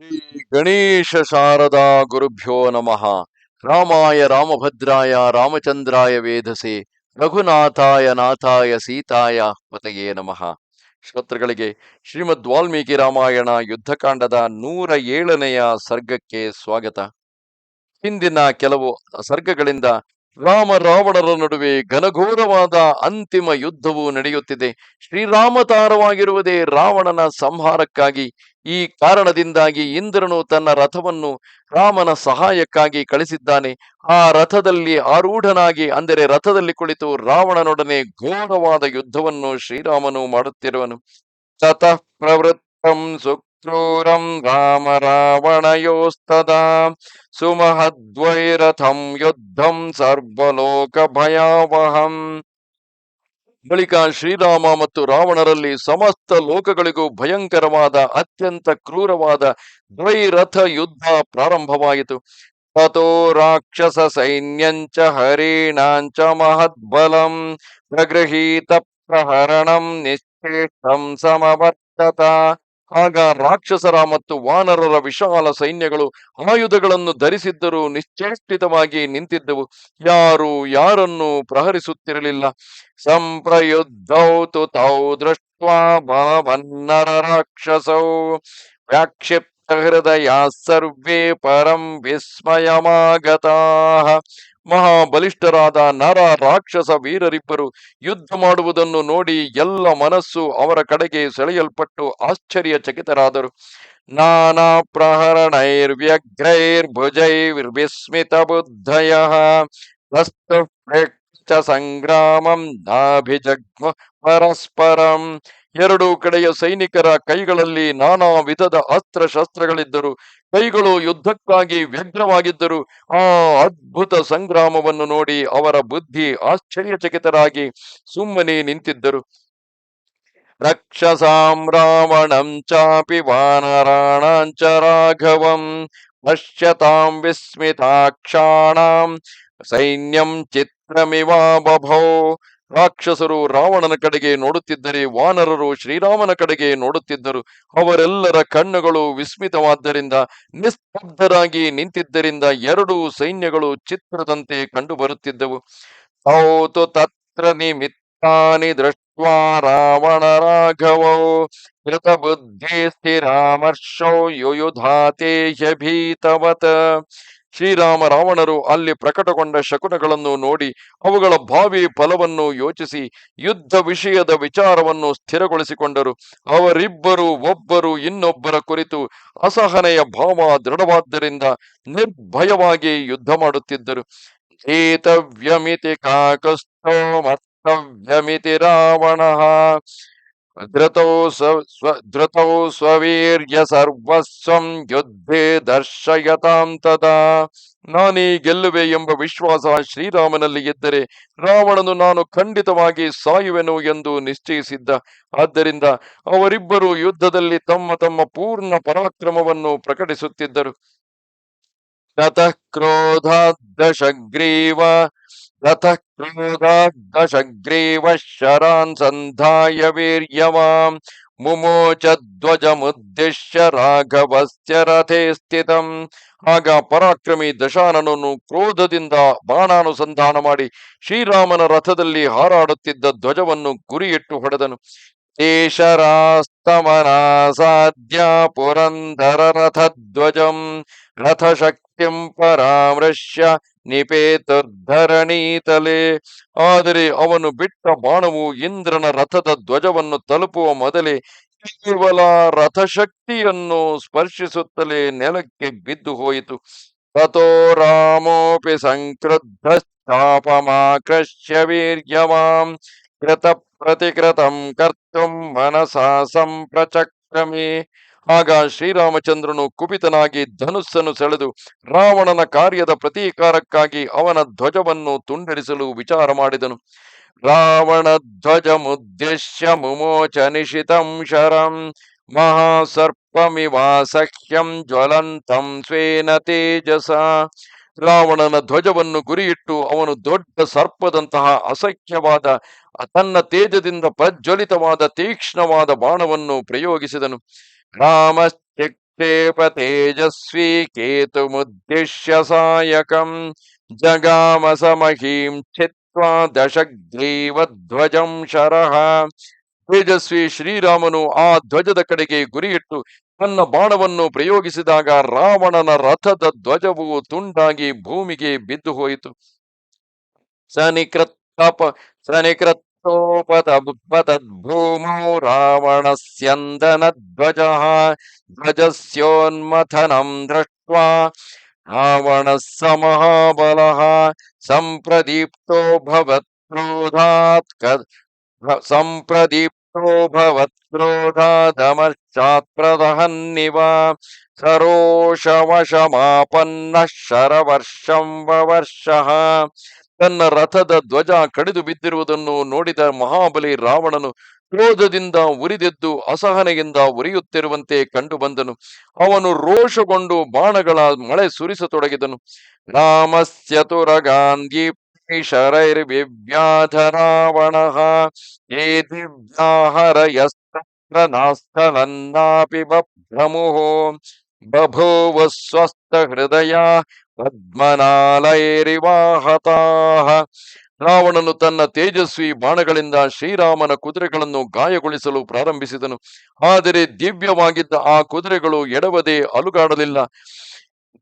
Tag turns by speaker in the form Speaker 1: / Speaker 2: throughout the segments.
Speaker 1: ಶ್ರೀ ಗಣೇಶ ಶಾರದಾ ಗುರುಭ್ಯೋ ನಮಃ. ರಾಮಾಯ ರಾಮಭದ್ರಾಯ ರಾಮಚಂದ್ರಾಯ ವೇಧಸೆ ರಘುನಾಥಾಯ ನಾಥಾಯ ಸೀತಾಯ ಪತಯೇ ನಮಃ. ಶ್ರೋತೃಗಳಿಗೆ ಶ್ರೀಮದ್ ವಾಲ್ಮೀಕಿ ರಾಮಾಯಣ ಯುದ್ಧಕಾಂಡದ 107ನೆಯ ಸರ್ಗಕ್ಕೆ ಸ್ವಾಗತ. ಹಿಂದಿನ ಕೆಲವು ಸರ್ಗಗಳಿಂದ ರಾಮ ರಾವಣರ ನಡುವೆ ಘನಘೋರವಾದ ಅಂತಿಮ ಯುದ್ಧವು ನಡೆಯುತ್ತಿದೆ. ಶ್ರೀರಾಮತಾರವಾಗಿರುವುದೇ ರಾವಣನ ಸಂಹಾರಕ್ಕಾಗಿ. ಈ ಕಾರಣದಿಂದಾಗಿ ಇಂದ್ರನು ತನ್ನ ರಥವನ್ನು ರಾಮನ ಸಹಾಯಕ್ಕಾಗಿ ಕಳಿಸಿದ್ದಾನೆ. ಆ ರಥದಲ್ಲಿ ಆರೂಢನಾಗಿ, ಅಂದರೆ ರಥದಲ್ಲಿ ಕುಳಿತು ರಾವಣನೊಡನೆ ಘೋರವಾದ ಯುದ್ಧವನ್ನು ಶ್ರೀರಾಮನು ಮಾಡುತ್ತಿರುವನು. ತತಃ ಪ್ರವೃತ್ತಂ ಸುಕ್ರೂರಂ ರಾಮ ರಾವಣಯೋಸ್ತದಾ ಸುಮಹದ್ವೈರಥಂ ಯುದ್ಧಂ ಸರ್ವಲೋಕ ಭಯಾವಹಂ. ಬಳಿಕ ಶ್ರೀರಾಮ ಮತ್ತು ರಾವಣರಲ್ಲಿ ಸಮಸ್ತ ಲೋಕಗಳಿಗೂ ಭಯಂಕರವಾದ ಅತ್ಯಂತ ಕ್ರೂರವಾದ ದ್ವೈರಥ ಯುದ್ಧ ಪ್ರಾರಂಭವಾಯಿತು. ತಥೋ ರಾಕ್ಷಸ ಸೈನ್ಯಂಚ ಹರಿಣಾಂಚ ಮಹದ್ಬಲಂ ಪ್ರಗೃಹೀತ ಪ್ರಹರಣಂ ನಿಶ್ಚೇಷ್ಟಂ ಸಮವರ್ತತ. ಆಗ ರಾಕ್ಷಸರ ಮತ್ತು ವಾನರರ ವಿಶಾಲ ಸೈನ್ಯಗಳು ಆಯುಧಗಳನ್ನು ಧರಿಸಿದ್ದರೂ ನಿಶ್ಚೇಷ್ಟಿತವಾಗಿ ನಿಂತಿದ್ದವು. ಯಾರು ಯಾರನ್ನು ಪ್ರಹರಿಸುತ್ತಿರಲಿಲ್ಲ. ಸಂಪ್ರಯುದ್ಧೌ ತು ತೌ ದೃಷ್ಟ್ವಾ ಭವನ್ನರ ರಾಕ್ಷಸೌ ವ್ಯಾಕ್ಷಿಪ್ತ ಹೃದಯ ಸರ್ವೇ ಪರಂ ವಿಸ್ಮಯಮಾಗತಾಃ. ಮಹಾಬಲಿಷ್ಠರಾದ ನರ ರಾಕ್ಷಸ ವೀರರಿಬ್ಬರು ಯುದ್ಧ ಮಾಡುವುದನ್ನು ನೋಡಿ ಎಲ್ಲ ಮನಸ್ಸು ಅವರ ಕಡೆಗೆ ಸೆಳೆಯಲ್ಪಟ್ಟು ಆಶ್ಚರ್ಯಚಕಿತರಾದರು. ನಾನಾ ಪ್ರಹರಣೈರ್ವ್ಯಗ್ರೈರ್ಭುಜೈರ್ವಿಸ್ಮಿತ ಬುದ್ಧಯಃ ಸಂಗ್ರಾಮಂ ನಾಭಿಜಗ್ಮ ಪರಸ್ಪರಂ. ಎರಡೂ ಕಡೆಯ ಸೈನಿಕರ ಕೈಗಳಲ್ಲಿ ನಾನಾ ವಿಧದ ಅಸ್ತ್ರಶಸ್ತ್ರಗಳಿದ್ದರು. ಕೈಗಳು ಯುದ್ಧಕ್ಕಾಗಿ ವ್ಯಗ್ರವಾಗಿದ್ದರು. ಆ ಅದ್ಭುತ ಸಂಗ್ರಾಮವನ್ನು ನೋಡಿ ಅವರ ಬುದ್ಧಿ ಆಶ್ಚರ್ಯಚಕಿತರಾಗಿ ಸುಮ್ಮನೆ ನಿಂತಿದ್ದರು. ರಕ್ಷಸಾಂ ರಾವಣಂ ಚಾಪಿ ವಾನರಾಣಾಂಚ ರಾಘವಂ ಪಶ್ಯತಾಂ ವಿಸ್ಮಿತಾಕ್ಷಾಣಾಂ ಸೈನ್ಯಂ ಚಿತ್ರಮಿವಾ ಬಭೋ. ರಾಕ್ಷಸರು ರಾವಣನ ಕಡೆಗೆ ನೋಡುತ್ತಿದ್ದರೆ ವಾನರರು ಶ್ರೀರಾಮನ ಕಡೆಗೆ ನೋಡುತ್ತಿದ್ದರು. ಅವರೆಲ್ಲರ ಕಣ್ಣುಗಳು ವಿಸ್ಮಿತವಾದ್ದರಿಂದ, ನಿಸ್ತಬ್ಧರಾಗಿ ನಿಂತಿದ್ದರಿಂದ ಎರಡೂ ಸೈನ್ಯಗಳು ಚಿತ್ರದಂತೆ ಕಂಡುಬರುತ್ತಿದ್ದವು. ತೌತು ತತ್ರ ನಿಮಿತ್ತಾನಿ ದೃಷ್ಟ್ವಾ ರಾವಣ ರಾಘವೋ ಕೃತಬುದ್ಧಿ ಸ್ಥಿರಾಮರ್ಷೋ ಯುಯುಧಾತೆ ಹ್ಯಭೀತವತ್. ಶ್ರೀರಾಮ ರಾವಣರು ಅಲ್ಲಿ ಪ್ರಕಟಗೊಂಡ ಶಕುನಗಳನ್ನು ನೋಡಿ ಅವುಗಳ ಭಾವಿ ಫಲವನ್ನು ಯೋಚಿಸಿ ಯುದ್ಧ ವಿಷಯದ ವಿಚಾರವನ್ನು ಸ್ಥಿರಗೊಳಿಸಿಕೊಂಡರು. ಅವರಿಬ್ಬರು ಒಬ್ಬರು ಇನ್ನೊಬ್ಬರ ಕುರಿತು ಅಸಹನೆಯ ಭಾವ ದೃಢವಾದ್ದರಿಂದ ನಿರ್ಭಯವಾಗಿ ಯುದ್ಧ ಮಾಡುತ್ತಿದ್ದರು. ಏತವ್ಯಮಿತಿ ಕಾಕಸ್ಥೋ ಮರ್ತವ್ಯಮಿತಿ ರಾವಣ ಧೃತೌ ಸ್ವವೀರ್ಯ ಸರ್ವಸ್ವಂ ಯುದ್ಧೇ ದರ್ಶಯತಾಂ ತದಾ. ನಾನೇ ಗೆಲ್ಲುವೆ ಎಂಬ ವಿಶ್ವಾಸ ಶ್ರೀರಾಮನಲ್ಲಿ ಇದ್ದರೆ ರಾವಣನು ನಾನು ಖಂಡಿತವಾಗಿ ಸಾಯುವೆನು ಎಂದು ನಿಶ್ಚಯಿಸಿದ್ದ. ಆದ್ದರಿಂದ ಅವರಿಬ್ಬರು ಯುದ್ಧದಲ್ಲಿ ತಮ್ಮ ತಮ್ಮ ಪೂರ್ಣ ಪರಾಕ್ರಮವನ್ನು ಪ್ರಕಟಿಸುತ್ತಿದ್ದರು. ತತಃ ಕ್ರೋಧಾದ್ದಶಗ್ರೀವ ಶರಾನ್ ಸಂಧಾಯ ವೀರ್ಯವಾಂ ಮುಮೋಚ ಧ್ವಜಮುದ್ದೇಶ್ಯ ರಾಘವಸ್ಯ ರಥೇ ಸ್ಥಿತಂ. ಆಗ ಪರಾಕ್ರಮಿ ದಶಾನನನ್ನು ಕ್ರೋಧದಿಂದ ಬಾಣಾನುಸಂಧಾನ ಮಾಡಿ ಶ್ರೀರಾಮನ ರಥದಲ್ಲಿ ಹಾರಾಡುತ್ತಿದ್ದ ಧ್ವಜವನ್ನು ಗುರಿಯಿಟ್ಟು ಹೊಡೆದನು. ಏಷರಾಸ್ತಮನಾಸಾದ್ಯ ಪುರಂದರ ರಥಧ್ವಜಂ ರಥಶಕ್ತಿಂ ಪರಾಮೃಶ್ಯ ನಿಪೇತುರ್ಧರಣೀತಲೆ. ಆದರೆ ಅವನು ಬಿಟ್ಟ ಬಾಣವು ಇಂದ್ರನ ರಥದ ಧ್ವಜವನ್ನು ತಲುಪುವ ಮೊದಲೇ ಕೇವಲ ರಥಶಕ್ತಿಯನ್ನು ಸ್ಪರ್ಶಿಸುತ್ತಲೇ ನೆಲಕ್ಕೆ ಬಿದ್ದು ಹೋಯಿತು. ತಥೋ ರಾಮೋಪಿ ಸಂಕ್ರುದ್ಧ ಚಾಪಮಾಕೃಷ್ಯ ವೀರ್ಯವಾಂ ಕೃತ ಪ್ರತಿಕೃತಂ ಕರ್ತುಂ ಮನಸಾ ಸಂಪ್ರಚಕ್ರಮೇ. ಆಗ ಶ್ರೀರಾಮಚಂದ್ರನು ಕುಪಿತನಾಗಿ ಧನುಸ್ಸನ್ನು ಸೆಳೆದು ರಾವಣನ ಕಾರ್ಯದ ಪ್ರತೀಕಾರಕ್ಕಾಗಿ ಅವನ ಧ್ವಜವನ್ನು ತುಂಡರಿಸಲು ವಿಚಾರ ಮಾಡಿದನು. ರಾವಣ ಧ್ವಜಮುದ್ದೇಶ್ಯ ಮುಮೋಚ ನಿಶಿತಂ ಶರಂ ಮಹಾಸರ್ಪಮಿವಾಸಹ್ಯಂ ಜ್ವಲಂತಂ ಸ್ವೇನ ತೇಜಸ. ರಾವಣನ ಧ್ವಜವನ್ನು ಗುರಿಯಿಟ್ಟು ಅವನು ದೊಡ್ಡ ಸರ್ಪದಂತಹ ಅಸಖ್ಯವಾದ ತನ್ನ ತೇಜದಿಂದ ಪ್ರಜ್ವಲಿತವಾದ ತೀಕ್ಷ್ಣವಾದ ಬಾಣವನ್ನು ಪ್ರಯೋಗಿಸಿದನು. ರಾಮಶ್ಚಿಕ್ತ ನಿಕ್ಷೇಪ ತೇಜಸ್ವಿ ಕೇತುಮುದ್ದಿಶ್ಯ ಸಾಯಕಂ ಜಗಾಮ ಸಮಹೀಂ ಚಿತ್ವಾ ದಶಗ್ರೀವಧ್ವಜಂ ಶರಃ. ತೇಜಸ್ವಿ ಶ್ರೀರಾಮನು ಆ ಧ್ವಜದ ಕಡೆಗೆ ಗುರಿಯಿಟ್ಟು ತನ್ನ ಬಾಣವನ್ನು ಪ್ರಯೋಗಿಸಿದಾಗ ರಾವಣನ ರಥದ ಧ್ವಜವು ತುಂಡಾಗಿ ಭೂಮಿಗೆ ಬಿದ್ದು ಹೋಯಿತು. ಸನಿಕೃತ್ತಪ ಸನಿಕೃತ್ತೋಪತದ್ಭೂಮೌ ರಾವಣಸ್ಯಂದನ ಧ್ವಜಸ್ಯೋನ್ಮಥನಂ ದೃಷ್ಟ್ವಾ ರಾವಣಃ ಸ ಮಹಾಬಲಃ ಸಂಪ್ರದೀಪ್ತೋ ಭವತ್ಕ್ರೋಧಾತ್ ಸಂಪ್ರದೀಪ್ತೋ ಭವತ್ಕ್ರೋಧಾದಮರ್ಚಾತ್ ಪ್ರದಹನ್ನಿವ ಸರೋಷವಶಮಾಪನ್ನಃ ಶರವರ್ಷಂ ವವರ್ಷಃ. ತನ್ನ ರಥದ ಧ್ವಜ ಕಡಿದು ಬಿದ್ದಿರುವುದನ್ನು ನೋಡಿದ ಮಹಾಬಲಿ ರಾವಣನು ಕ್ರೋಧದಿಂದ ಉರಿದೆದ್ದು ಅಸಹನೆಯಿಂದ ಉರಿಯುತ್ತಿರುವಂತೆ ಕಂಡು ಬಂದನು. ಅವನು ರೋಷಗೊಂಡು ಬಾಣಗಳ ಮಳೆ ಸುರಿಸತೊಡಗಿದನು. ರಾಮಸ್ಯ ತುರಗಾಂದೀಪ್ತಿ ಶರೈರ್ವಿವ್ಯಾಧ ರಾವಣಃ ಯೇ ದಿವ್ಯಾಹರಯಸ್ತತ್ರ ನಾಸ್ಥಲನ್ನಾಪಿ ಬಭ್ರಮುಃ ಬಭೂವ ಸ್ವಸ್ಥ ಹೃದಯ ಪದ್ಮನಾಲೈರಿವಾಹತಾಃ. ರಾವಣನು ತನ್ನ ತೇಜಸ್ವಿ ಬಾಣಗಳಿಂದ ಶ್ರೀರಾಮನ ಕುದುರೆಗಳನ್ನು ಗಾಯಗೊಳಿಸಲು ಪ್ರಾರಂಭಿಸಿದನು. ಆದರೆ ದಿವ್ಯವಾಗಿದ್ದ ಆ ಕುದುರೆಗಳು ಎಡವದೆ ಅಲುಗಾಡಲಿಲ್ಲ.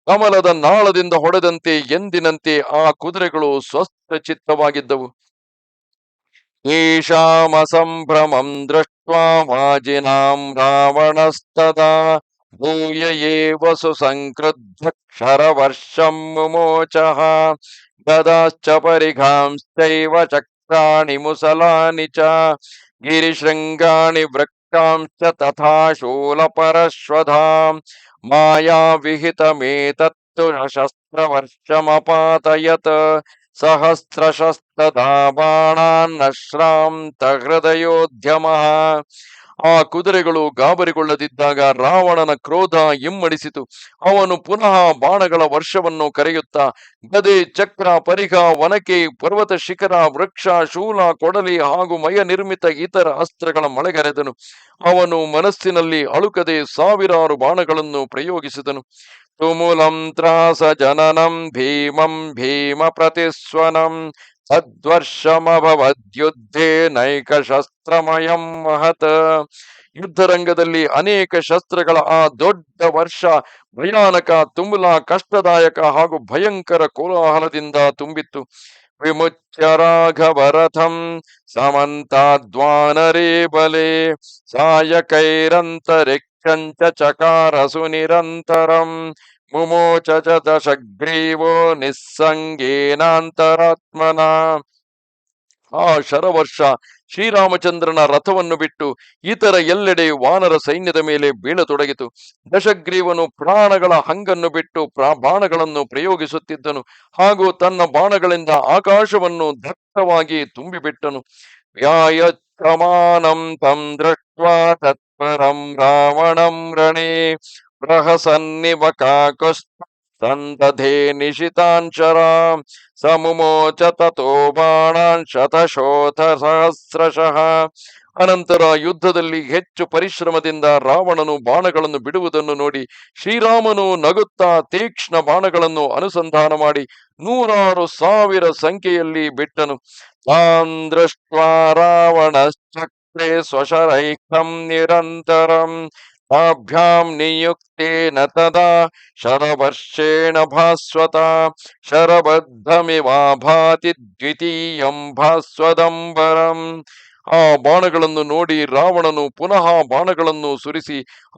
Speaker 1: ಕಮಲದ ನಾಳದಿಂದ ಹೊಡೆದಂತೆ ಎಂದಿನಂತೆ ಆ ಕುದುರೆಗಳು ಸ್ವಸ್ಥ ಚಿತ್ತವಾಗಿದ್ದವು. ಈಶಾಮ ಸಂಭ್ರಮಂ ದೃಷ್ಟ್ವಾ ವಾಜಿನಾಂ ರಾವಣಸ್ತದಾ ಭೂಯ ಏವ ಸುಸಂಕ್ರುದ್ಧ ಕ್ಷರವರ್ಷಂ ಮುಮೋಚಃ ಗದಾಶ್ಚ ಪರಿಘಾಂಶ್ಚೈವ ಚಕ್ರಾಣಿ ಮುಸಲಾನಿ ಚ ಗಿರಿಶೃಂಗಾಣಿ ವೃಕ್ಷಾಂಶ್ಚ ತಥಾ ಶೂಲಪರಶ್ವಧಾಂ ಮಾಯಾ ವಿಹಿತಮೇತತ್ತು ಶಸ್ತ್ರವರ್ಷಮಪಾತಯತ್ ಸಹಸ್ರಶಸ್ತದಾ ಬಾಣಾನ್ನಶ್ರಾಂತ ಹೃದಯೋದ್ಯಮಃ. ಆ ಕುದುರೆಗಳು ಗಾಬರಿಗೊಳ್ಳದಿದ್ದಾಗ ರಾವಣನ ಕ್ರೋಧ ಇಮ್ಮಡಿಸಿತು. ಅವನು ಪುನಃ ಬಾಣಗಳ ವರ್ಷವನ್ನು ಕರೆಯುತ್ತಾ ಗದೆ, ಚಕ್ರ, ಪರಿಘ, ವನಕೆ, ಪರ್ವತ ಶಿಖರ, ವೃಕ್ಷ, ಶೂಲ, ಕೊಡಲಿ ಹಾಗೂ ಮಯ ನಿರ್ಮಿತ ಇತರ ಅಸ್ತ್ರಗಳ ಮಳೆಗರೆದನು. ಅವನು ಮನಸ್ಸಿನಲ್ಲಿ ಅಳುಕದೆ ಸಾವಿರಾರು ಬಾಣಗಳನ್ನು ಪ್ರಯೋಗಿಸಿದನು. ತುಮುಲಂ ತ್ರಾಸ ಜನನಂ ಭೀಮಂ ಭೀಮ ಪ್ರತಿಸ್ವನಂ ಸದ್ವರ್ಷಮಭವದ್ಯುದ್ಧೇ ನೈಕ ಶಸ್ತ್ರಮಯಂ ಮಹತ್. ಯುದ್ಧರಂಗದಲ್ಲಿ ಅನೇಕ ಶಸ್ತ್ರಗಳ ಆ ದೊಡ್ಡ ವರ್ಷ ಭಯಾನಕ, ತುಮುಲ, ಕಷ್ಟದಾಯಕ ಹಾಗೂ ಭಯಂಕರ ಕೋಲಾಹಲದಿಂದ ತುಂಬಿತ್ತು. ವಿಮುಚ್ಯ ರಾಘವರಥಂ ಸಮಂತಾದ್ವಾನರೇ ಬಲೆ ಸಾಯಕೈರಂತರಿಕ್ಷಂಚ ಚಕಾರಸು ನಿರಂತರಂ ಮುಮೋಚ ಚ ದಶಗ್ರೀವೋ ನಿಸ್ಸಂಗೇನಾಂತರಾತ್ಮನ. ಆ ಶರವರ್ಷ ಶ್ರೀರಾಮಚಂದ್ರನ ರಥವನ್ನು ಬಿಟ್ಟು ಇತರ ಎಲ್ಲೆಡೆ ವಾನರ ಸೈನ್ಯದ ಮೇಲೆ ಬೀಳತೊಡಗಿತು. ದಶಗ್ರೀವನು ಪ್ರಾಣಗಳ ಹಂಗನ್ನು ಬಿಟ್ಟು ಬಾಣಗಳನ್ನು ಪ್ರಯೋಗಿಸುತ್ತಿದ್ದನು ಹಾಗೂ ತನ್ನ ಬಾಣಗಳಿಂದ ಆಕಾಶವನ್ನು ದಟ್ಟವಾಗಿ ತುಂಬಿಬಿಟ್ಟನು. ವ್ಯಾಯಚ್ಛಮಾನಂ ತಂ ದೃಷ್ಟ್ವಾ ತತ್ಪರಂ ರಾವಣಂ ರಣೇ ಪ್ರಹಸನ್ನಿವ ಕಾಕುಸ್ಥ ಸಂದಧೇ ನಿಶಿತಾನ್ ಶರಾಂ ಸಮುಮೋಚ ತಥೋ ಬಾಣಾನ್ ಶತಶೋಥ ಸಹಸ್ರಶಃ. ಅನಂತರ ಯುದ್ಧದಲ್ಲಿ ಹೆಚ್ಚು ಪರಿಶ್ರಮದಿಂದ ರಾವಣನು ಬಾಣಗಳನ್ನು ಬಿಡುವುದನ್ನು ನೋಡಿ ಶ್ರೀರಾಮನು ನಗುತ್ತಾ ತೀಕ್ಷ್ಣ ಬಾಣಗಳನ್ನು ಅನುಸಂಧಾನ ಮಾಡಿ 100,000 ಸಂಖ್ಯೆಯಲ್ಲಿ ಬಿಟ್ಟನು. ತಾನ್ ದೃಷ್ಟ್ವಾ ರಾವಣಶ್ಚಕ್ರೆ ಸ್ವಶರೈಕಂ ನಿರಂತರಂ ತಾಭ್ಯಾಂ ನಿಯುಕ್ತೇನ ತದಾ ಶರವರ್ಷೇಣ ಭಾಸ್ವತ ಶರಬದ್ಧಮಿವಾ ಭಾತಿ ದ್ವಿತೀಯಂ ಭಾಸ್ವದಂಬರಂ. ಆ ಬಾಣಗಳನ್ನು ನೋಡಿ ರಾವಣನು ಪುನಃ ಬಾಣಗಳನ್ನು ಸುರಿಸಿ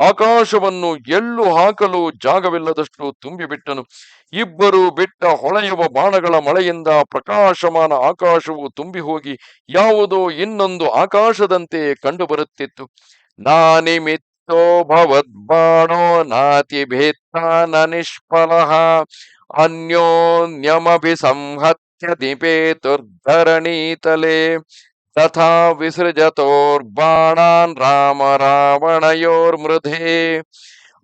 Speaker 1: ಆಕಾಶವನ್ನು ಎಳ್ಳು ಹಾಕಲು ಜಾಗವಿಲ್ಲದಷ್ಟು ತುಂಬಿಬಿಟ್ಟನು. ಇಬ್ಬರು ಬಿಟ್ಟ ಹೊಳೆಯುವ ಬಾಣಗಳ ಮಳೆಯಿಂದ ಪ್ರಕಾಶಮಾನ ಆಕಾಶವು ತುಂಬಿ ಹೋಗಿ ಯಾವುದೋ ಇನ್ನೊಂದು ಆಕಾಶದಂತೆ ಕಂಡುಬರುತ್ತಿತ್ತು. ನಾನಿಮಿತ್ತೋ ಭವದ್ಬಾಣೋ ನಾತಿ ಭೇತ್ತಾ ನ ನಿಷ್ಫಲಃ ಅನ್ಯೋನ್ಯಮಭಿಸಂಹತ್ಯ ದಿಪೇತುರ್ಧರಣೀತಲೆ ತಥಾ ವಿಸೃಜತೋರ್ಬಾಣಾನ್ ರಾಮ ರಾವಣಯೋರ್ಮೃಧೇ.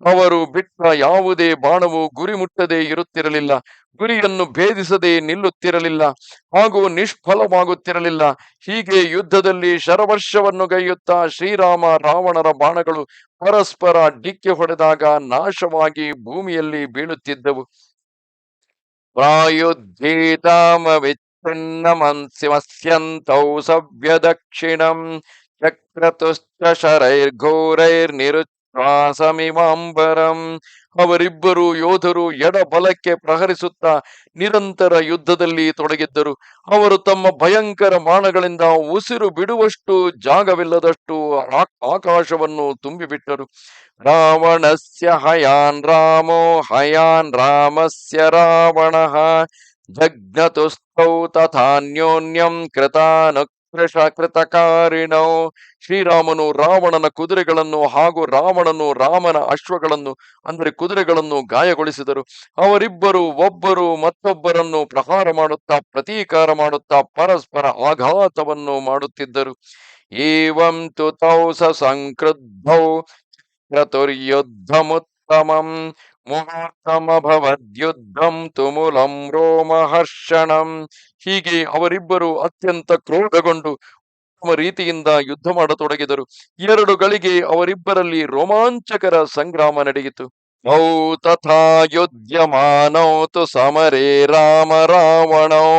Speaker 1: ಅವರು ಬಿಟ್ಟ ಯಾವುದೇ ಬಾಣವು ಗುರಿ ಮುಟ್ಟದೇ ಇರುತ್ತಿರಲಿಲ್ಲ. ಗುರಿಯನ್ನು ಭೇದಿಸದೆ ನಿಲ್ಲುತ್ತಿರಲಿಲ್ಲ ಹಾಗೂ ನಿಷ್ಫಲವಾಗುತ್ತಿರಲಿಲ್ಲ. ಹೀಗೆ ಯುದ್ಧದಲ್ಲಿ ಶರವರ್ಷವನ್ನು ಗೈಯುತ್ತಾ ಶ್ರೀರಾಮ ರಾವಣರ ಬಾಣಗಳು ಪರಸ್ಪರ ಡಿಕ್ಕಿ ಹೊಡೆದಾಗ ನಾಶವಾಗಿ ಭೂಮಿಯಲ್ಲಿ ಬೀಳುತ್ತಿದ್ದವು. ಪ್ರಾಯುದ್ಧೀತಾಮವಿಚ್ಛಿನ್ನಮಂಸಿಮಸ್ಯಂತೌ ಸವ್ಯ ದಕ್ಷಿಣಂ ಚಕ್ರತುಶ್ಚ ಶರೈರ್ಘೋರೈರ್ನಿರುಚ್ಛ್ವಾಸಮಿವಾಂಬರಂ. ಅವರಿಬ್ಬರು ಯೋಧರು ಎಡಬಲಕ್ಕೆ ಪ್ರಹರಿಸುತ್ತಾ ನಿರಂತರ ಯುದ್ಧದಲ್ಲಿ ತೊಡಗಿದ್ದರು. ಅವರು ತಮ್ಮ ಭಯಂಕರ ಬಾಣಗಳಿಂದ ಉಸಿರು ಬಿಡುವಷ್ಟು ಜಾಗವಿಲ್ಲದಷ್ಟು ಆಕಾಶವನ್ನು ತುಂಬಿಬಿಟ್ಟರು. ರಾವಣಸ್ಯ ಹಯಾನ್ ರಾಮೋ ಹಯಾನ್ ರಾಮಸ್ಯ ರಾವಣಃ ಜಗ್ನತುಸ್ತೌ ತಥಾನ್ಯೋನ್ಯಂ ಕೃತಾನುಕೃತಕಾರಿಣೌ. ಶ್ರೀರಾಮನು ರಾವಣನ ಕುದುರೆಗಳನ್ನು ಹಾಗೂ ರಾವಣನು ರಾಮನ ಅಶ್ವಗಳನ್ನು ಅಂದರೆ ಕುದುರೆಗಳನ್ನು ಗಾಯಗೊಳಿಸಿದರು. ಅವರಿಬ್ಬರು ಒಬ್ಬರು ಮತ್ತೊಬ್ಬರನ್ನು ಪ್ರಹಾರ ಮಾಡುತ್ತಾ ಪ್ರತೀಕಾರ ಮಾಡುತ್ತಾ ಪರಸ್ಪರ ಆಘಾತವನ್ನು ಮಾಡುತ್ತಿದ್ದರು. ಏವಂ ತು ತೌ ಸಂಕ್ರುದ್ಧೌ ಕ್ರತುರ್ಯುದ್ಧಮುತ್ತಮಂ ಮುಹೂರ್ತಮಭವದ್ಯುದ್ಧಂ ತುಮುಲಂ ರೋಮಹರ್ಷಣಂ. ಹೀಗೆ ಅವರಿಬ್ಬರು ಅತ್ಯಂತ ಕ್ರೋಧಗೊಂಡು ರೀತಿಯಿಂದ ಯುದ್ಧ ಮಾಡತೊಡಗಿದರು. 2 ಗಳಿಗೆ ಅವರಿಬ್ಬರಲ್ಲಿ ರೋಮಾಂಚಕರ ಸಂಗ್ರಾಮ ನಡೆಯಿತು. ಔ ತಥಾ ಯುಧ್ಯಮಾನೌ ತು ಸಮರೇ ರಾಮ ರಾವಣೌ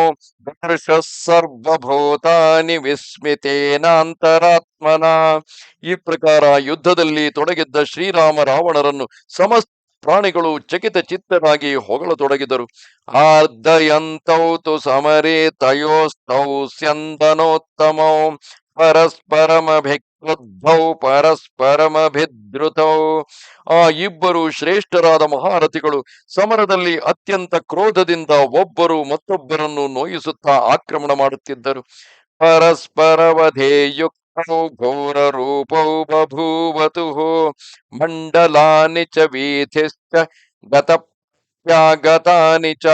Speaker 1: ದರ್ಶ ಸರ್ವಭೂತಾನಿ ವಿಸ್ಮಿತೇನಾಂತರಾತ್ಮನ. ಈ ಪ್ರಕಾರ ಯುದ್ಧದಲ್ಲಿ ತೊಡಗಿದ್ದ ಶ್ರೀರಾಮ ರಾವಣರನ್ನು ಸಮಸ್ತ ಪ್ರಾಣಿಗಳು ಚಕಿತ ಚಿತ್ತರಾಗಿ ಹೊಗಳತೊಡಗಿದರು. ಆರ್ಧಯಂತೌ ತು ಸಮರೇ ತಯೋಸ್ತೌ ಸ್ಯಂದನೋತ್ತಮೌ ಪರಸ್ಪರಮಭಿಕ್ರುದ್ಧೌ ಪರಸ್ಪರಮಭಿದ್ರುತೌ. ಆ ಇಬ್ಬರು ಶ್ರೇಷ್ಠರಾದ ಮಹಾರಥಿಗಳು ಸಮರದಲ್ಲಿ ಅತ್ಯಂತ ಕ್ರೋಧದಿಂದ ಒಬ್ಬರು ಮತ್ತೊಬ್ಬರನ್ನು ನೋಯಿಸುತ್ತಾ ಆಕ್ರಮಣ ಮಾಡುತ್ತಿದ್ದರು. ಪರಸ್ಪರವಧೇಯುಕ್ತೌ ಘೋರ ರೂಪೌ ಬಭೂವತುಃ ಮಂಡಲಾನಿ ಚ ವೀಥಿಶ್ಚ ಗತಾನಿ ಚ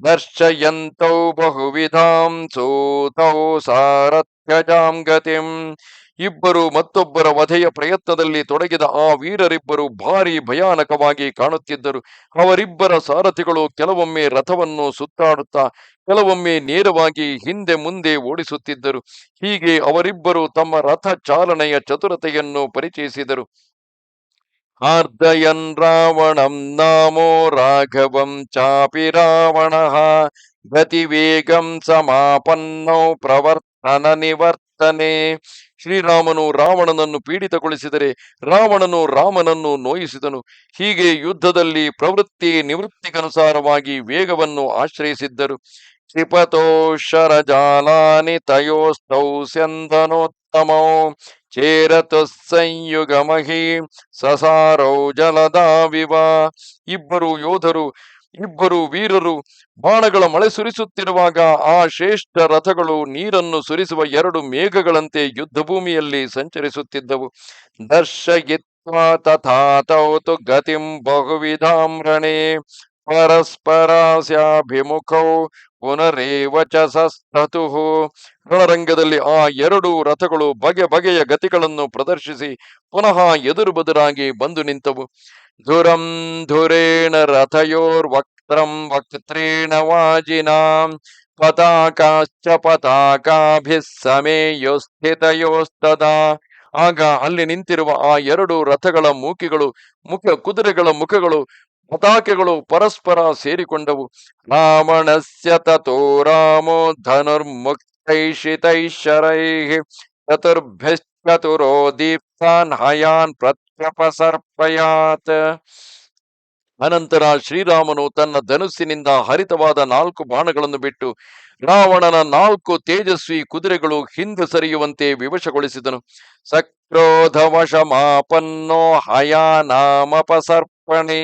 Speaker 1: ದರ್ಶಯಂತೌ ಬಹುವಿಧಾಂ ಸೂತೌ ಸಾರಥ್ಯಜಾಂ ಗತಿಂ. ಇಬ್ಬರು ಮತ್ತೊಬ್ಬರ ವಧೆಯ ಪ್ರಯತ್ನದಲ್ಲಿ ತೊಡಗಿದ ಆ ವೀರರಿಬ್ಬರು ಭಾರಿ ಭಯಾನಕವಾಗಿ ಕಾಣುತ್ತಿದ್ದರು. ಅವರಿಬ್ಬರ ಸಾರಥಿಗಳು ಕೆಲವೊಮ್ಮೆ ರಥವನ್ನು ಸುತ್ತಾಡುತ್ತಾ ಕೆಲವೊಮ್ಮೆ ನೇರವಾಗಿ ಹಿಂದೆ ಮುಂದೆ ಓಡಿಸುತ್ತಿದ್ದರು. ಹೀಗೆ ಅವರಿಬ್ಬರು ತಮ್ಮ ರಥ ಚಾಲನೆಯ ಚತುರತೆಯನ್ನು ಪರಿಚಯಿಸಿದರು. ಆರ್ದಯನ್ ರಾವಣಂ ನಾಮೋ ರಾಘವಂ ಚಾಪಿ ರಾವಣಃ ಗತಿವೇಗಂ ಸಮಾಪನ್ನೌ ಪ್ರವರ್ತನ ನಿವರ್ತನೆ. ಶ್ರೀರಾಮನು ರಾವಣನನ್ನು ಪೀಡಿತಗೊಳಿಸಿದರೆ ರಾವಣನು ರಾಮನನ್ನು ನೋಯಿಸಿದನು. ಹೀಗೆ ಯುದ್ಧದಲ್ಲಿ ಪ್ರವೃತ್ತಿ ನಿವೃತ್ತಿಗನುಸಾರವಾಗಿ ವೇಗವನ್ನು ಆಶ್ರಯಿಸಿದ್ದರು. ಕ್ಷಿಪತೋ ಶರಜಾಲಾನಿ ತಯೋಸ್ತೌ ಸ್ಯಂದನೋತ್ತಮೌ ಚೇರತು ಸಂಯುಗಮಹಿ ಸಸಾರೌ ಜಲದಾವಿವ. ಇಬ್ಬರು ವೀರರು ಬಾಣಗಳ ಮಳೆ ಸುರಿಸುತ್ತಿರುವಾಗ ಆ ಶ್ರೇಷ್ಠ ರಥಗಳು ನೀರನ್ನು ಸುರಿಸುವ 2 ಮೇಘಗಳಂತೆ ಯುದ್ಧಭೂಮಿಯಲ್ಲಿ ಸಂಚರಿಸುತ್ತಿದ್ದವು. ದರ್ಶಯಿತ್ವಾ ತಥಾ ತೌ ತು ಗತಿಂ ಬಹುವಿಧಾಂ ರಣೇ ಪರಸ್ಪರಾಸ್ಯಾಭಿಮುಖೌ ಪುನರೇವ ಚ ಸಸ್ತತುಃ. ರಣರಂಗದಲ್ಲಿ ಆ 2 ರಥಗಳು ಬಗೆ ಬಗೆಯ ಗತಿಗಳನ್ನು ಪ್ರದರ್ಶಿಸಿ ಪುನಃ ಎದುರು ಬದುರಾಗಿ ಬಂದು ನಿಂತವು. ಧುರಂ ಧುರೇಣ ರಥಯೋರ್ವಕ್ತ್ರಂ ವಕ್ತ್ರೇಣ ವಾಜಿನಾಂ ಪತಾಕಾಶ್ಚ ಪತಾಕಾಭಿಃ ಸಮೇಯೋಸ್ಥಿತಯೋಸ್ತದಾ. ಆಗ ಅಲ್ಲಿ ನಿಂತಿರುವ ಆ 2 ರಥಗಳ ಕುದುರೆಗಳ ಮುಖಗಳು ಪತಾಕೆಗಳು ಪರಸ್ಪರ ಸೇರಿಕೊಂಡವು. ರಾವಣಸ್ಯ ತಥೋ ರಾಮೋ ಧನುರ್ಮುಕ್ತೈಷಿತೈಶ್ಚರೈಃ ಚತುರ್ಭಿಶ್ಚತುರೋ ದೀಪ್ತಾನ್ ಹಯಾನ್ ಪ್ರತ್ಯಪಸರ್ಪಯಾತ್. ಅನಂತರ ಶ್ರೀರಾಮನು ತನ್ನ ಧನುಸ್ಸಿನಿಂದ ಹರಿತವಾದ 4 ಬಾಣಗಳನ್ನು ಬಿಟ್ಟು ರಾವಣನ 4 ತೇಜಸ್ವಿ ಕುದುರೆಗಳು ಹಿಂದೆ ಸರಿಯುವಂತೆ ವಿವಶಗೊಳಿಸಿದನು. ಸಕ್ರೋಧವಶಮಾಪನ್ನೋ ಹಯಾನಾಮಪಸರ್ಪಣೆ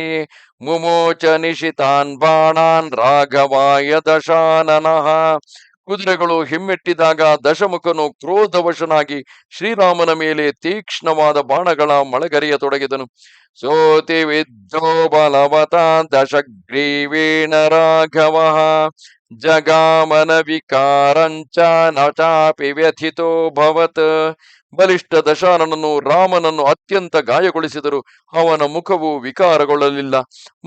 Speaker 1: ಮುಮೋಚ ನಿಶಿತಾನ್ ಬಾಣಾನ್ ರಾಘವಾಯ ದಶಾನನಃ. ಕುದುರೆಗಳು ಹಿಮ್ಮೆಟ್ಟಿದಾಗ ದಶಮುಖನು ಕ್ರೋಧವಶನಾಗಿ ಶ್ರೀರಾಮನ ಮೇಲೆ ತೀಕ್ಷ್ಣವಾದ ಬಾಣಗಳ ಮಳೆಗರೆಯತೊಡಗಿದನು. ಸೋತಿ ವಿದ್ಯೋ ಬಲವತ ದಶಗ್ರೀವೇಣ ರಾಘವ ಜಗಾಮನ ವಿಕಾರಂಚ ನ ಚಾಪಿ ವ್ಯಥಿತೋ ಭವತ್. ಬಲಿಷ್ಠ ದಶಾನನನ್ನು ರಾಮನನ್ನು ಅತ್ಯಂತ ಗಾಯಗೊಳಿಸಿದರು. ಅವನ ಮುಖವು ವಿಕಾರಗೊಳ್ಳಲಿಲ್ಲ,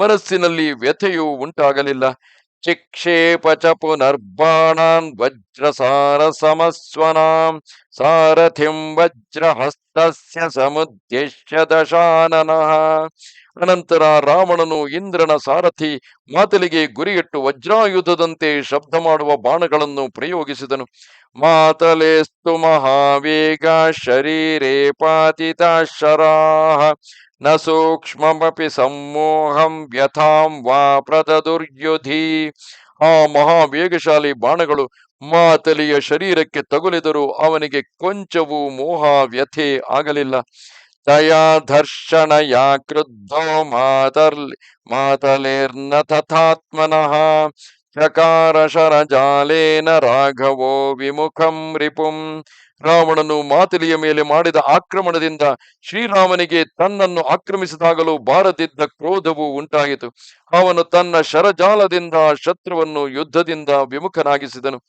Speaker 1: ಮನಸ್ಸಿನಲ್ಲಿ ವ್ಯಥೆಯೂ ಉಂಟಾಗಲಿಲ್ಲ. ಚಿಕ್ಷೇಪ ಚ ಪುನರ್ಬಾಣಾನ್ ವಜ್ರಸಾರ ಸಮಸ್ವನಾಂ ಸಾರಥಿಂ ವಜ್ರಹಸ್ತಸ್ಯ ಸಮುದ್ದೇಶ್ಯ ದಶಾನನಃ. ಅನಂತರ ರಾವಣನು ಇಂದ್ರನ ಸಾರಥಿ ಮಾತಲಿಗೆ ಗುರಿಯಿಟ್ಟು ವಜ್ರಾಯುಧದಂತೆ ಶಬ್ದ ಮಾಡುವ ಬಾಣಗಳನ್ನು ಪ್ರಯೋಗಿಸಿದನು. ಮಾತಲೇಸ್ತು ಮಹಾವೇಗ ಶರೀರೇ ಪಾತಿತ ಶರಾಹ ನ ಸೂಕ್ಷ್ಮಮಪಿ ಸಮ್ಮೋಹಂ ವ್ಯಥಾಂ ವಾ ಪ್ರತದುರ್ಯುಧಿ. ಆ ಮಹಾವೇಗಶಾಲಿ ಬಾಣಗಳು ಮಾತಲಿಯ ಶರೀರಕ್ಕೆ ತಗುಲಿದರೂ ಅವನಿಗೆ ಕೊಂಚವೂ ಮೋಹ ವ್ಯಥೆ ಆಗಲಿಲ್ಲ. ತಯಾ ಧರ್ಷಣಯ ಕ್ರುದ್ಧೋ ಮಾತಲೇರ್ನ ತಥಾತ್ಮನಃ ಚಕಾರ ಶರಜಾಲೇನ ರಾಘವೋ ವಿಮುಖಂ ರಿಪುಂ. ರಾವಣನು ಮಾತಲಿಯ ಮೇಲೆ ಮಾಡಿದ ಆಕ್ರಮಣದಿಂದ ಶ್ರೀರಾಮನಿಗೆ ತನ್ನನ್ನು ಆಕ್ರಮಿಸಿದಾಗಲೂ ಬಾರದಿದ್ದ ಕ್ರೋಧವು ಉಂಟಾಯಿತು. ಅವನು ತನ್ನ ಶರಜಾಲದಿಂದ ಶತ್ರುವನ್ನು ಯುದ್ಧದಿಂದ ವಿಮುಖನಾಗಿಸಿದನು.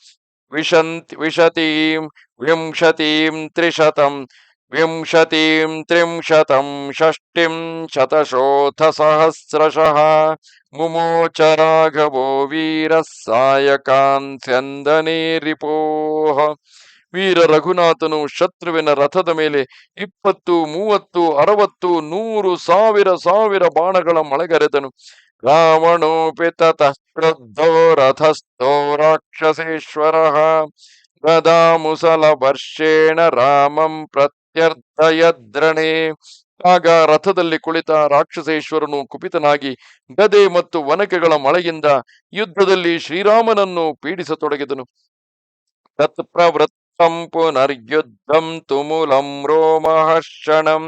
Speaker 1: ವಿಶತೀಂ ವಿಂಶತೀಂ ತ್ರಿಶತಂ ವಿಂಶತೀಂ ತ್ರಿಂಶತಂ ಷಷ್ಟಿಂ ಶತಶೋಥ ಸಹಸ್ರಶಃ ಮುಮೋಚ ರಾಘವೋ ವೀರ ಸಾಯಕಾಂತ್ಯಂದನೇ ರಿಪೋಹ. ವೀರ ರಘುನಾಥನು ಶತ್ರುವಿನ ರಥದ ಮೇಲೆ 20, 30, 60, 100 ಸಾವಿರ ಬಾಣಗಳ ಮಳೆಗರೆದನು. ರಾವಣೋಪಿ ತತಃ ಕ್ರುದ್ಧೋ ರಥಸ್ಥೋ ರಾಕ್ಷಸೇಶ್ವರಃ ಗದಾ ಮುಸಲ ವರ್ಷೇಣ ರಾಮಂ ಪ್ರತ್ಯರ್ಥಯದ್ರಣೆ. ಆಗ ರಥದಲ್ಲಿ ಕುಳಿತ ರಾಕ್ಷಸೇಶ್ವರನು ಕುಪಿತನಾಗಿ ಗದೆ ಮತ್ತು ವನಕೆಗಳ ಮಳೆಯಿಂದ ಯುದ್ಧದಲ್ಲಿ ಶ್ರೀರಾಮನನ್ನು ಪೀಡಿಸತೊಡಗಿದನು. ತತ್ಪ್ರವೃತ್ತಂ ಪುನರ್ಯುದ್ಧಂ ತುಮುಲಂ ರೋಮಹರ್ಷಣಂ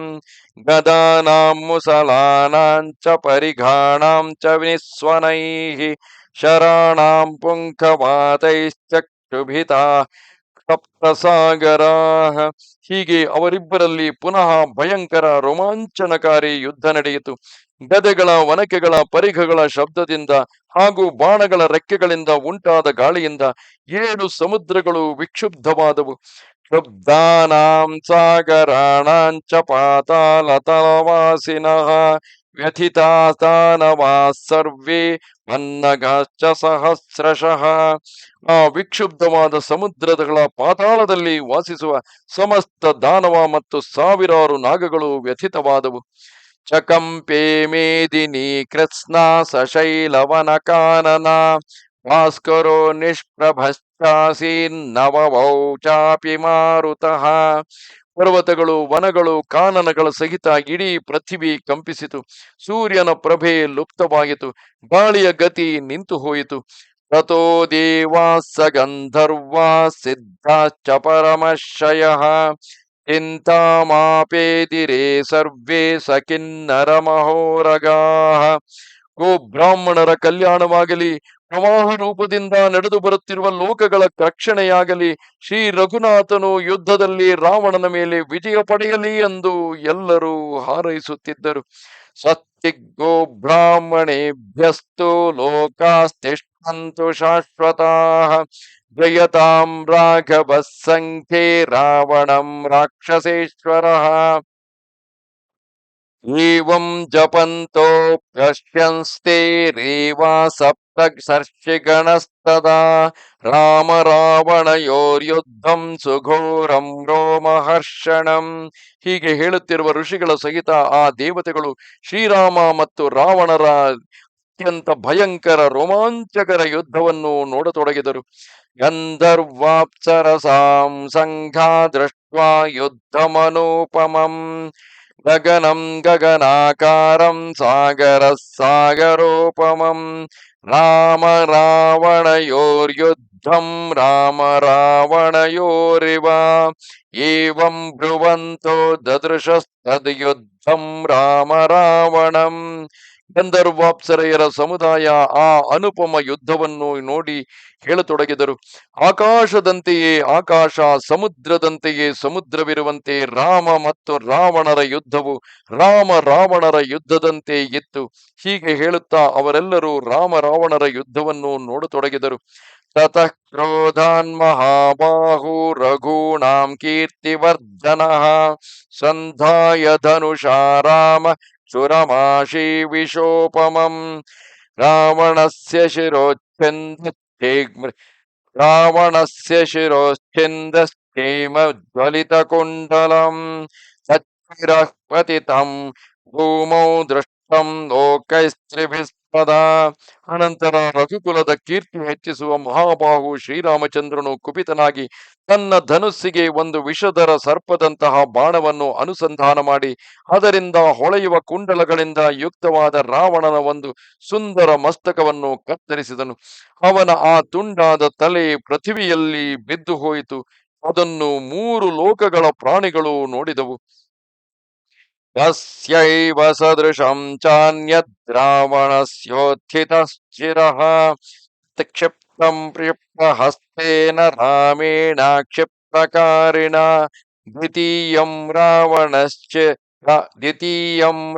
Speaker 1: ಗದಾನಾಂ ಮುಸಲಾನಾಂ ಚ ಪರಿಘಾಣಾಂ ಚ ವಿನಿಸ್ವನೈಃ ಶರಾಣಾಂ ಪುಂಖವಾತೈಶ್ಚಕ್ಷುಭಿತಾ ಸಪ್ತಸಾಗರಾಃ. ಹೀಗೆ ಅವರಿಬ್ಬರಲ್ಲಿ ಪುನಃ ಭಯಂಕರ ರೋಮಾಂಚನಕಾರಿ ಯುದ್ಧ ನಡೆಯಿತು. ಗದೆಗಳ ವನಕೆಗಳ ಪರಿಘಗಳ ಶಬ್ದದಿಂದ ಹಾಗೂ ಬಾಣಗಳ ರೆಕ್ಕೆಗಳಿಂದ ಉಂಟಾದ ಗಾಳಿಯಿಂದ 7 ಸಮುದ್ರಗಳು ವಿಕ್ಷುಬ್ಧವಾದವು. ಕ್ಷುಬ್ಧಾನಾಂ ಸಾಗರಾಣಾಂಚ ಪಾತಾಳತಲವಾಸಿನಃ ವ್ಯಥಿತಾಸ್ತಾನವಾ ಸರ್ವೇ ಮನ್ನಗಾಶ್ಚ ಸಹಸ್ರಶಃ. ಆ ವಿಕ್ಷುಬ್ಧವಾದ ಸಮುದ್ರಗಳ ಪಾತಾಳದಲ್ಲಿ ವಾಸಿಸುವ ಸಮಸ್ತ ದಾನವ ಮತ್ತು ಸಾವಿರಾರು ನಾಗಗಳು ವ್ಯಥಿತವಾದವು. ಚಕಂಪೇ ಮೇದಿನಿ ಕೃತ್ಸ್ನ ಸಶೈಲವನ ಕಾನನ ಭಾಸ್ಕರೋ ನಿಷ್ಪ್ರಭಶ್ಚಾಸೀನ್ನವವೌ ಚಾಪಿ ಮಾರುತಃ. ಪರ್ವತಗಳು, ವನಗಳು, ಕಾನನಗಳ ಸಹಿತ ಇಡೀ ಪೃಥ್ವಿ ಕಂಪಿಸಿತು. ಸೂರ್ಯನ ಪ್ರಭೆ ಲುಪ್ತವಾಯಿತು. ಗಾಳಿಯ ಗತಿ ನಿಂತು ಹೋಯಿತು. ತಥೋ ದೇವಾಸ್ಸ ಗಂಧರ್ವಾ ಸಿದ್ಧಾಶ್ಚ ಪರಮಶಯಃ ಚಿಂತಾಮಾಪೇದಿರೇ ಸರ್ವೇ ಸಕಿನ್ನರ ಮಹೋರಗಾಃ. ಓ ಬ್ರಾಹ್ಮಣರ ಕಲ್ಯಾಣವಾಗಲಿ, ಪ್ರವಾಹ ರೂಪದಿಂದ ನಡೆದು ಬರುತ್ತಿರುವ ಲೋಕಗಳ ರಕ್ಷಣೆಯಾಗಲಿ, ಶ್ರೀ ರಘುನಾಥನು ಯುದ್ಧದಲ್ಲಿ ರಾವಣನ ಮೇಲೆ ವಿಜಯ ಪಡೆಯಲಿ ಎಂದು ಎಲ್ಲರೂ ಹಾರೈಸುತ್ತಿದ್ದರು. ಸತ್ಯಗೋ ಬ್ರಾಹ್ಮಣೇಭ್ಯಸ್ತು ಲೋಕಾಸ್ತಿಷ್ಠಂತು ಶಾಶ್ವತಾಃ ಜಯತಾಂ ರಾಘವ ಸಂಖ್ಯೆ ರಾವಣಂ ರಾಕ್ಷಸೇಶ್ವರಃ. ಏವಂ ಜಪಂತೋ ಪಶ್ಯಂಸ್ತೆ ರೇವಾ ಸಪ್ತರ್ಷಿಗಣಸ್ತದಾ ರಾಮ ರಾವಣಯೋರ್ಯುದ್ಧಂ ಸುಘೋರಂ ರೋಮಹರ್ಷಣಂ. ಹೀಗೆ ಹೇಳುತ್ತಿರುವ ಋಷಿಗಳ ಸಹಿತ ಆ ದೇವತೆಗಳು ಶ್ರೀರಾಮ ಮತ್ತು ರಾವಣರ ಅತ್ಯಂತ ಭಯಂಕರ ರೋಮಾಂಚಕರ ಯುದ್ಧವನ್ನು ನೋಡತೊಡಗಿದರು. ಗಂಧರ್ವಾಪ್ಸರಸಾಂ ಸಂಘಾ ದೃಷ್ಟ್ವಾ ಯುದ್ಧಮನೂಪಮಂ ಗಗನಂ ಗಗನಾಕಾರಂ ಸಾಗರ ಸಾಗರೋಪಮಂ ರಾಮ ರಾವಣಯೋರ್ಯುದ್ಧಂ ರಾಮ ರಾವಣಯೋರಿವ ಏವಂ ಬ್ರುವಂತೋ ದದೃಶಸ್ತದ್ಯುದ್ಧಂ ರಾಮ ರಾವಣಂ. ಗಂಧರ್ವಾಪ್ಸರೆಯರ ಸಮುದಾಯ ಆ ಅನುಪಮ ಯುದ್ಧವನ್ನು ನೋಡಿ ಹೇಳತೊಡಗಿದರು. ಆಕಾಶದಂತೆಯೇ ಆಕಾಶ, ಸಮುದ್ರದಂತೆಯೇ ಸಮುದ್ರವಿರುವಂತೆ ರಾಮ ಮತ್ತು ರಾವಣರ ಯುದ್ಧವು ರಾಮ ರಾವಣರ ಯುದ್ಧದಂತೆ ಇತ್ತು. ಹೀಗೆ ಹೇಳುತ್ತಾ ಅವರೆಲ್ಲರೂ ರಾಮ ರಾವಣರ ಯುದ್ಧವನ್ನು ನೋಡತೊಡಗಿದರು. ತತಃ ಕ್ರೋಧಾನ್ ಮಹಾಬಾಹು ರಘೂಣಾಂ ಕೀರ್ತಿವರ್ಧನಃ ಸಂಧಾಯ ಧನುಷಾ ರಾಮ ಶುರಮಾಶಿ ವಿಶೋಪಮಂ ರಾವಣಸ್ಯ ಶಿರೋಚ್ಛೇದಂ ರಾವಣಸ್ಯ ಶಿರೋಶ್ಛಿಂದಶ್ಚೇಮ ಜ್ವಲಿತಕುಂಡಲಂ ಸಚ್ಚಿರಃ ಪತಿತಂ ಭೂಮೌ ದೃಷ್ಟಂ ಲೋಕೈಸ್ತ್ರಿಭಿಸ್ಪದ. ಅನಂತರ ರಘುಕುಲದ ಕೀರ್ತಿ ಹೆಚ್ಚಿಸುವ ಮಹಾಬಾಹು ಶ್ರೀರಾಮಚಂದ್ರನು ಕುಪಿತನಾಗಿ ತನ್ನ ಧನುಸ್ಸಿಗೆ ಒಂದು ವಿಷಧರ ಸರ್ಪದಂತಹ ಬಾಣವನ್ನು ಅನುಸಂಧಾನ ಮಾಡಿ ಅದರಿಂದ ಹೊಳೆಯುವ ಕುಂಡಲಗಳಿಂದ ಯುಕ್ತವಾದ ರಾವಣನ ಒಂದು ಸುಂದರ ಮಸ್ತಕವನ್ನು ಕತ್ತರಿಸಿದನು. ಅವನ ಆ ತುಂಡಾದ ತಲೆ ಪೃಥಿವಿಯಲ್ಲಿ ಬಿದ್ದು ಹೋಯಿತು. ಅದನ್ನು 3 ಲೋಕಗಳ ಪ್ರಾಣಿಗಳು ನೋಡಿದವು. ಯಸ್ಯೈವ ಸದೃಶಂ ಚಾನ್ಯದ್ ರಾವಣಸ್ಯೋತ್ಥಿತಶ್ಚಿರಃ ಕ್ಷಿಪ್ತಂ ಹಸ್ತೇನ ರಾಮೇಣ ಕ್ಷಿಪ್ರಕಾರಿಣ ದ್ವಿತೀಯಂ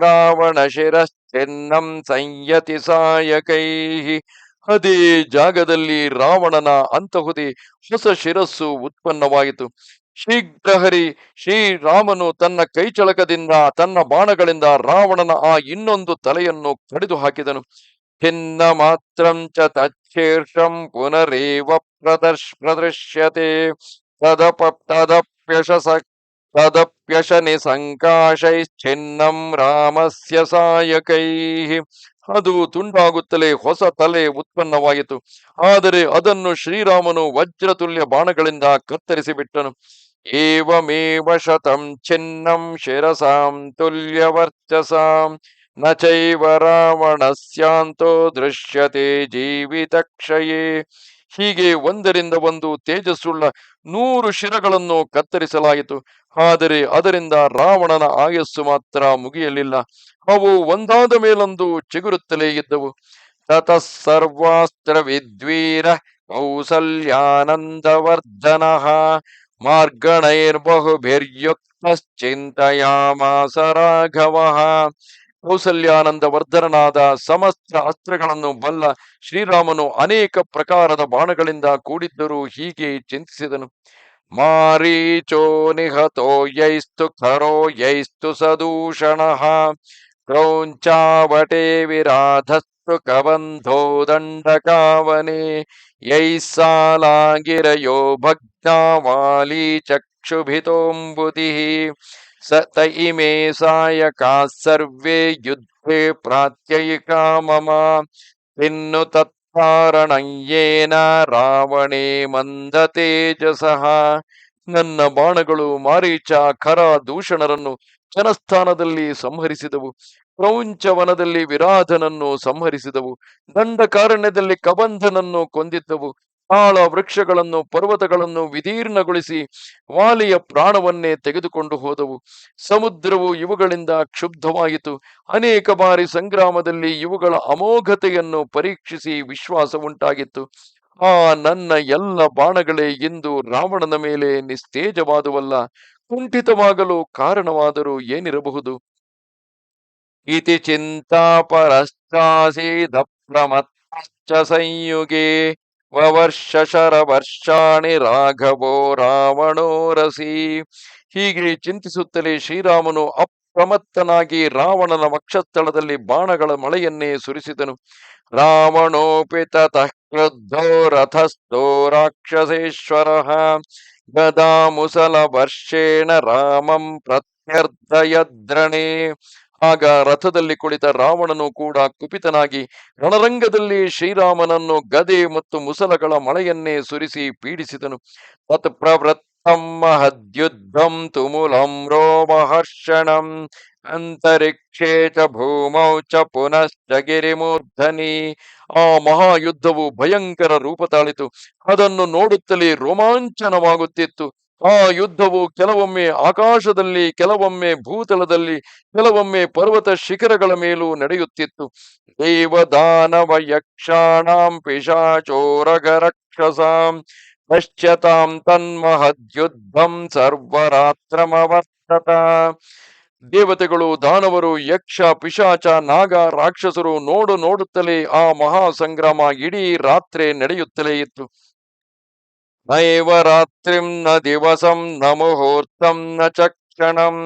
Speaker 1: ರಾವಣ ಶಿರಶ್ಚಿನ್ನಂ ಸಂಯತಿ ಸಾಯಕೈಃ. ಅದೇ ಜಾಗದಲ್ಲಿ ರಾವಣನ ಅಂತಹುದೇ ಹೊಸ ಶಿರಸ್ಸು ಉತ್ಪನ್ನವಾಯಿತು. ಶೀಘ್ರಹರಿ ಶ್ರೀರಾಮನು ತನ್ನ ಕೈಚಳಕದಿಂದ ತನ್ನ ಬಾಣಗಳಿಂದ ರಾವಣನ ಆ ಇನ್ನೊಂದು ತಲೆಯನ್ನು ಕಡಿದು ಹಾಕಿದನು. ಛಿನ್ನ ಮಾತ್ರಂ ಚ ತಚ್ಛೀರ್ಷಂ ಪುನರೇವ ಪ್ರದೃಶ್ಯತೆ ತದಪ್ಯಶನಿ ಸಂಕಾಶೈಶ್ಚಿನ್ನಂ ರಾಮಸ್ಯ ಸಾಯಕೈಃ. ಅದು ತುಂಡಾಗುತ್ತಲೇ ಹೊಸ ತಲೆ ಉತ್ಪನ್ನವಾಯಿತು. ಆದರೆ ಅದನ್ನು ಶ್ರೀರಾಮನು ವಜ್ರತುಲ್ಯ ಬಾಣಗಳಿಂದ ಕತ್ತರಿಸಿಬಿಟ್ಟನು. ಏವಮೇವ ಶತಂ ಛಿನ್ನಂ ಶಿರಸಾಂ ತುಲ್ಯವರ್ಚಸಾಂ ನ ಚೈವ ರಾವಣಸ್ಯಾಂತೋ ದೃಶ್ಯತೆ ಜೀವಿತಕ್ಷಯೇ. ಹೀಗೆ ಒಂದರಿಂದ ಒಂದು ತೇಜಸ್ಸುಳ್ಳ 100 ಶಿರಗಳನ್ನು ಕತ್ತರಿಸಲಾಯಿತು. ಆದರೆ ಅದರಿಂದ ರಾವಣನ ಆಯಸ್ಸು ಮಾತ್ರ ಮುಗಿಯಲಿಲ್ಲ. ಅವು ಒಂದಾದ ಮೇಲೊಂದು ಚಿಗುರುತ್ತಲೇ ಇದ್ದವು. ತತಃ ಸರ್ವಾಸ್ತ್ರ ವಿದ್ವೀರ ಕೌಸಲ್ಯಾನಂದವರ್ಧನಃ ಮಾರ್ಗಣೈರ್ಬಹುಭಿರ್ಯುಕ್ತಶ್ಚಿಂತಯಾಮಾಸ ರಾಘವಃ. ಕೌಸಲ್ಯಾನಂದ ವರ್ಧನನಾದ ಸಮಸ್ತ ಅಸ್ತ್ರಗಳನ್ನು ಬಲ್ಲ ಶ್ರೀರಾಮನು ಅನೇಕ ಪ್ರಕಾರದ ಬಾಣಗಳಿಂದ ಕೂಡಿದ್ದರೂ ಹೀಗೆ ಚಿಂತಿಸಿದನು. ಮಾರೀಚೋ ನಿಹತೋ ಯೈಸ್ತು ಖರೋ ಯೈಸ್ತು ಸದೂಷಣಃ ಕ್ರೌಂಚಾವಟೇ ವಿರಾಧಸ್ತು ಕಬಂಧೋ ದಂಡಕಾವನೆ ಯೈಸ್ಸಾಲಾಗಿರಯೋ ಭಗ್ನಾವಾಲಿ ಚಕ್ಷುಭಿತೋಂಬುಧಿಃ ಸ ಇಮೇ ಸಾಯಕಾ ಸರ್ವೇ ಯುದ್ಧೇ ಪ್ರಾತ್ಯಯಿಕಾ ಮಮ ಇನ್ನು ತತ್ಕಾರಣಯ್ಯೇನ ರಾವಣೇ ಮಂದ ತೇಜಸಃ. ನನ್ನ ಬಾಣಗಳು ಮಾರೀಚ, ಖರ, ದೂಷಣರನ್ನು ಜನಸ್ಥಾನದಲ್ಲಿ ಸಂಹರಿಸಿದವು. ಕ್ರೌಂಚವನದಲ್ಲಿ ವಿರಾಧನನ್ನು ಸಂಹರಿಸಿದವು. ದಂಡಕಾರಣ್ಯದಲ್ಲಿ ಕಬಂಧನನ್ನು ಕೊಂದಿದ್ದವು. ತಾಳ ವೃಕ್ಷಗಳನ್ನು, ಪರ್ವತಗಳನ್ನು ವಿದೀರ್ಣಗೊಳಿಸಿ ವಾಲಿಯ ಪ್ರಾಣವನ್ನೇ ತೆಗೆದುಕೊಂಡು ಹೋದವು. ಸಮುದ್ರವು ಇವುಗಳಿಂದ ಕ್ಷುಬ್ಧವಾಯಿತು. ಅನೇಕ ಬಾರಿ ಸಂಗ್ರಾಮದಲ್ಲಿ ಇವುಗಳ ಅಮೋಘತೆಯನ್ನು ಪರೀಕ್ಷಿಸಿ ವಿಶ್ವಾಸ ಉಂಟಾಗಿತ್ತು. ಆ ನನ್ನ ಎಲ್ಲ ಬಾಣಗಳೇ ಇಂದು ರಾವಣನ ಮೇಲೆ ನಿಸ್ತೇಜವಾದುವಲ್ಲ. ಕುಂಠಿತವಾಗಲು ಕಾರಣವಾದರೂ ಏನಿರಬಹುದು? ಇತಿ ಚಿಂತಾಪರಶ್ಚಾಸೀದ ಪ್ರಮತ್ತಶ್ಚ ಸಂಯುಗೇ ವವರ್ಷ ಶರವರ್ಷಾಣಿ ರಾಘವೋ ರಾವಣೋರಸಿ. ಹೀಗೆ ಚಿಂತಿಸುತ್ತಲೇ ಶ್ರೀರಾಮನು ಅಪ್ರಮತ್ತನಾಗಿ ರಾವಣನ ವಕ್ಷಸ್ಥಳದಲ್ಲಿ ಬಾಣಗಳ ಮಳೆಯನ್ನೇ ಸುರಿಸಿದನು. ರಾವಣೋಪಿ ತತಃ ಕ್ರುದ್ಧೋ ರಥಸ್ಥೋ ರಾಕ್ಷಸೇಶ್ವರಃ ಗದಾ ಮುಸಲ ವರ್ಷೇಣ ರಾಮಂ ಪ್ರತ್ಯರ್ಥಯದ್ರಣೆ. ಆಗ ರಥದಲ್ಲಿ ಕುಳಿತ ರಾವಣನು ಕೂಡ ಕುಪಿತನಾಗಿ ರಣರಂಗದಲ್ಲಿ ಶ್ರೀರಾಮನನ್ನು ಗದೆ ಮತ್ತು ಮುಸಲಗಳ ಮಳೆಯನ್ನೇ ಸುರಿಸಿ ಪೀಡಿಸಿದನು. ತತ್ ಪ್ರವೃತ್ತಂ ಮಹದ್ಯುದ್ಧಂ ತುಮುಲಂ ರೋಮಹರ್ಷಣಂ ಅಂತರಿಕ್ಷೇ ಚ ಭೂಮೌ ಚ ಪುನಶ್ಚ ಗಿರಿಮೂರ್ಧನಿ. ಆ ಮಹಾಯುದ್ಧವು ಭಯಂಕರ ರೂಪ ತಾಳಿತು. ಅದನ್ನು ನೋಡುತ್ತಲೇ ರೋಮಾಂಚನವಾಗುತ್ತಿತ್ತು. ಆ ಯುದ್ಧವು ಕೆಲವೊಮ್ಮೆ ಆಕಾಶದಲ್ಲಿ, ಕೆಲವೊಮ್ಮೆ ಭೂತಲದಲ್ಲಿ, ಕೆಲವೊಮ್ಮೆ ಪರ್ವತ ಶಿಖರಗಳ ಮೇಲೂ ನಡೆಯುತ್ತಿತ್ತು. ದೇವದಾನವ ಯಕ್ಷಾಣಾಂ ಪಿಶಾಚೋರಗರಕ್ಷಸಾಂ ಪಶ್ಯತಾಂ ತನ್ಮಹದ್ಯುದ್ಧಂ ಸರ್ವರಾತ್ರಮವರ್ತತ. ದೇವತೆಗಳು, ದಾನವರು, ಯಕ್ಷ, ಪಿಶಾಚ, ನಾಗ, ರಾಕ್ಷಸರು ನೋಡುತ್ತಲೇ ಆ ಮಹಾ ಸಂಗ್ರಾಮ ಇಡೀ ರಾತ್ರಿ ನಡೆಯುತ್ತಲೇ ಇತ್ತು. ನೈವ ರಾತ್ರಿಂ ನ ದಿವಸಂ ನ ಮುಹೂರ್ತಂ ನ ಚಕ್ಷಣಂ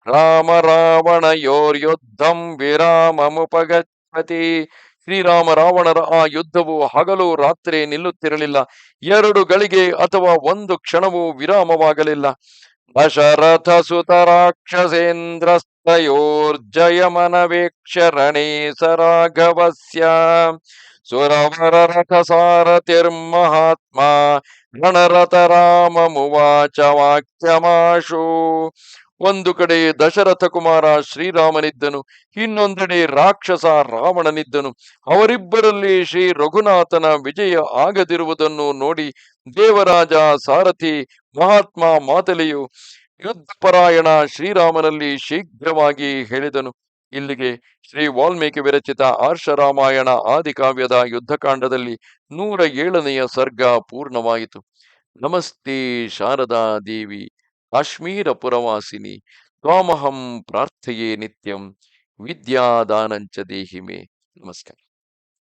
Speaker 1: ರಾಮ ರಾವಣಯೋರ್ಯುದ್ಧಂ ವಿರಾಮಮುಪಗಚ್ಚತಿ. ಶ್ರೀರಾಮ ರಾವಣರ ಆ ಯುದ್ಧವು ಹಗಲು ರಾತ್ರಿ ನಿಲ್ಲುತ್ತಿರಲಿಲ್ಲ. 2 ಗಳಿಗೆ ಅಥವಾ 1 ಕ್ಷಣವೂ ವಿರಾಮವಾಗಲಿಲ್ಲ. ದಶರಥ ಸುತ ರಾಕ್ಷಸೇಂದ್ರಸ್ತಯೋರ್ಜಯಮನವೇಕ್ಷ ರಣೇ ಸರಾಘವಸ್ಯ ಸುರವರ ರಥ ಸಾರಥಿರ್ಮಹಾತ್ಮ ರಣರಥ ರಾಮಮುವಾಚ ವಾಕ್ಯಮಾಶು. ಒಂದು ಕಡೆ ದಶರಥ ಕುಮಾರ ಶ್ರೀರಾಮನಿದ್ದನು, ಇನ್ನೊಂದೆಡೆ ರಾಕ್ಷಸ ರಾವಣನಿದ್ದನು. ಅವರಿಬ್ಬರಲ್ಲಿ ಶ್ರೀ ರಘುನಾಥನ ವಿಜಯ ಆಗದಿರುವುದನ್ನು ನೋಡಿ ದೇವರಾಜ ಸಾರಥಿ ಮಹಾತ್ಮ ಮಾತಲಿಯು ಯುದ್ಧಪರಾಯಣ ಶ್ರೀರಾಮನಲ್ಲಿ ಶೀಘ್ರವಾಗಿ ಹೇಳಿದನು. ಇಲ್ಲಿಗೆ ಶ್ರೀ ವಾಲ್ಮೀಕಿ ವಿರಚಿತ ಆರ್ಷರಾಮಾಯಣ ಆದಿಕಾವ್ಯದ ಯುದ್ಧಕಾಂಡದಲ್ಲಿ 107ನೆಯ ಸರ್ಗ ಪೂರ್ಣವಾಯಿತು. ನಮಸ್ತೆ ಶಾರದಾ ದೇವಿ ಕಾಶ್ಮೀರ ಪುರವಾಸಿನಿ ತ್ವಾಮಹಂ ಪ್ರಾರ್ಥಯೇ ನಿತ್ಯಂ ವಿದ್ಯಾದಾನಂಚ ದೇಹಿಮೆ. ನಮಸ್ಕಾರ.